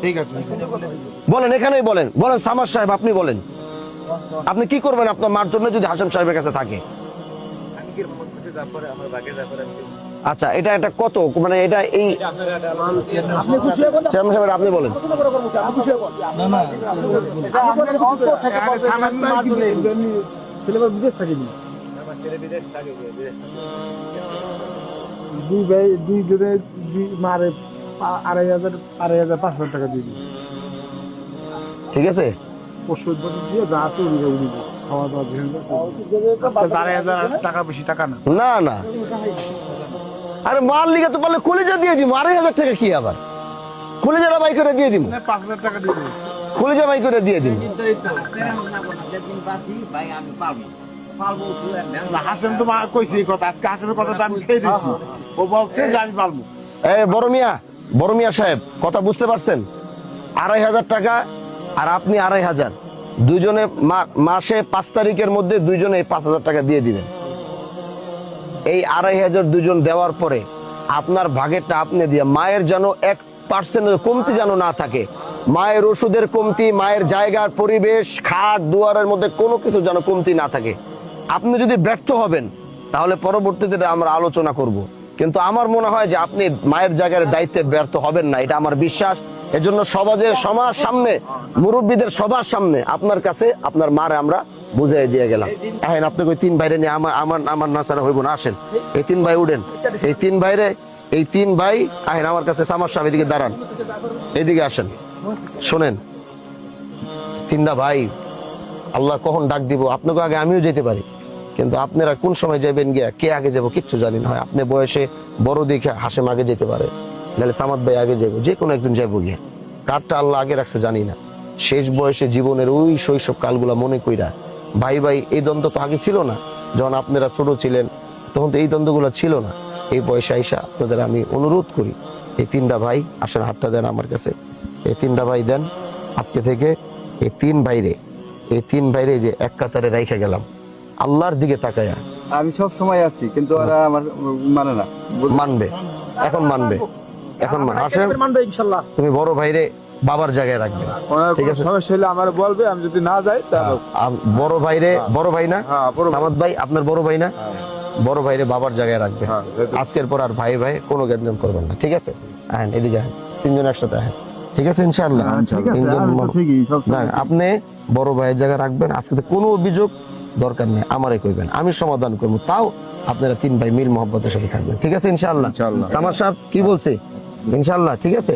ঠিক আছে, বলেন, এখানেই বলেন। বলেন সামাদ সাহেব, আপনি বলেন, আপনি কি করবেন আপনার মার জন্য যদি হাশেম সাহেবের কাছে থাকে? আচ্ছা, এটা এটা কত, মানে এটা এই চেয়ারম্যান সাহেব, আপনি বলেন। বিদেশ থাকেনি, দুই ভাই দুই জনে মারে 2,500 টাকা দিয়ে দিই। ঠিক আছে, ওষুধ দিয়ে যা আছে উড়ি খাওয়া দাওয়া দিয়ে 2,500 টাকা, বেশি টাকা না। না না, আরে মার লিগে তো পারলে কলিজা দিয়ে দিব। 2,500 টাকা কি আবার, কলিজাটা বাই করে দিয়ে দিব, 5,000 টাকা দিয়ে দিই। কলিজা বাই করে দিয়ে দিব। হাসেম তো কইছি এই কথা, আজকে হাসেমের কথা তো আমি খেয়ে দিচ্ছি, ও বলছে যে আমি পারবো। বড় মিয়া সাহেব, কথা বুঝতে পারছেন? 2,500 টাকা আর আপনি 2,500, দুইজনে মাসে 5 তারিখের মধ্যে দুইজনে 5,000 টাকা দিয়ে দিবেন। এই 2,500 দুজন দেওয়ার পরে আপনার ভাগেরটা আপনি দিয়ে, মায়ের যেন 1% কমতি যেন না থাকে। মায়ের ওষুধের কমতি, মায়ের জায়গার পরিবেশ, খাট দুয়ারের মধ্যে কোনো কিছু যেন কমতি না থাকে। আপনি যদি ব্যর্থ হবেন তাহলে পরবর্তীতে আমরা আলোচনা করব, কিন্তু আমার মনে হয় যে আপনি মায়ের জায়গার দায়িত্বে ব্যর্থ হবেন না, এটা আমার বিশ্বাস। এজন্য সমাজ সামনে, মুরব্বীদের সবার সামনে আপনার কাছে আপনার মারে আমরা বুঝাই দিয়ে গেলাম। এখন আপনি ওই 3 ভাইরে নিয়ে আমার নাচারা হইব না, আসেন এই 3 ভাই উঠেন, এই 3 ভাই আহেন আমার কাছে। সামাদ সাহেব এদিকে দাঁড়ান, এদিকে আসেন, শোনেন 3টা ভাই, আল্লাহ কখন ডাক দিব আপনাকে আগে আমিও যেতে পারি, কিন্তু আপনারা কোন সময় যাবেন গিয়া, কে আগে যাবো কিচ্ছু জানি না। হয় আপনি বয়সে বড় দেখে হাসেম আগে যেতে পারে, নাহলে সামাদ ভাই আগে যাবো, যে কোনো একজন যাবো গিয়া। কারটা আল্লাহ আগে রাখছে জানি না। শেষ বয়সে জীবনের ওই শৈশব কালগুলা মনে কইরা, ভাই এই দ্বন্দ্ব তো আগে ছিল না, যখন আপনারা ছোট ছিলেন তখন তো এই দ্বন্দ্বগুলো ছিল না। এই বয়সে আইসা আপনাদের আমি অনুরোধ করি, এই 3টা ভাই আসেন, হাতটা দেন আমার কাছে। এই 3টা ভাই দেন আজকে থেকে। এই 3 ভাইরে যে এক কাতারে রাইখা গেলাম, আল্লাহর দিকে তাকায়া। আমি সব সময় আছি, কিন্তু ওরা আমার মানে না। মানবে, এখন মানবে, আসেন তুমি বড় ভাইরে বাবার জায়গায় রাখবে, ঠিক আছে? সমস্যা হলে আমার বলবে, আমি যদি না যাই তাহলে বড় ভাই না সামাদ ভাই, আপনার বড় ভাই না, বড় ভাইরে বাবার জায়গায় রাখবে। আজকের পর আর ভাই কোনো গ্যাঞ্জাম করবেন না, ঠিক আছে? আহেন এদিকে, আহেন 3 জন একসাথে, আহেন, ঠিক আছে? ইনশাআল্লাহ না, আপনি বড় ভাইয়ের জায়গায় রাখবেন। আজকে কোনো অভিযোগ দরকার নেই, আমারে কইবেন, আমি সমাধান করবো। তাও আপনারা 3 ভাই মিল মহব্বতের সাথে থাকবেন, ঠিক আছে? ইনশাআল্লাহ। সামাদ সাহেব কি বলছে? ইনশাআল্লাহ, ঠিক আছে।